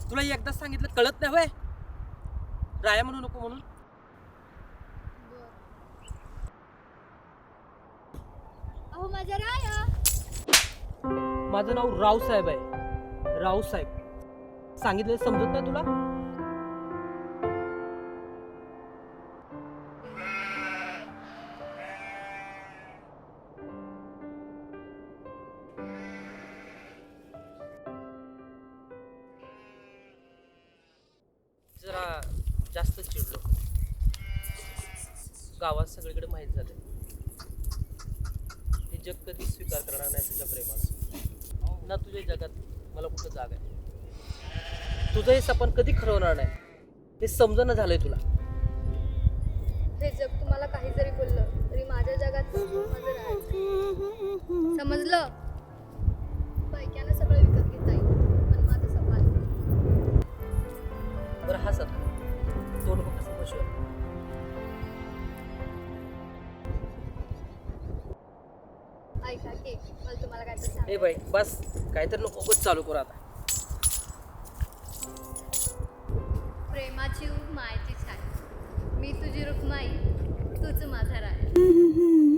तुला एकदा सांगितलं कळत नाही होय? राया म्हणू नको म्हणून. अहो माझा राया. माझं नाव रावसाहेब आहे. रावसाहेब. सांगितलं समजत नाही तुला? जरा जास्त चिडलो. गावात सगळीकडे माहीत झालं. हे जग कधी स्वीकार करणार नाही तुझ्या प्रेमाला. ना तुझ्या जगात मला कुठं जागा आहे. तुझं हे सपन कधी खरं होणार नाही हे समजणं झालंय तुला. हे जग तुम्हाला काही जरी बोललं तरी माझ्या जगात माझं राहायचं. समजलं? पैक्यानं सगळं विकत घेता येईल पण माझं सपान. बरं हसत तोंड बघ कसं बसव. ऐका की मला तुम्हाला काय तर सांग. ए बाई बस काहीतरी नको उगाच चालू करू आता. प्रेमाची ऊब मायेची छान. मी तुझी रुक्माई तूच माझा राय.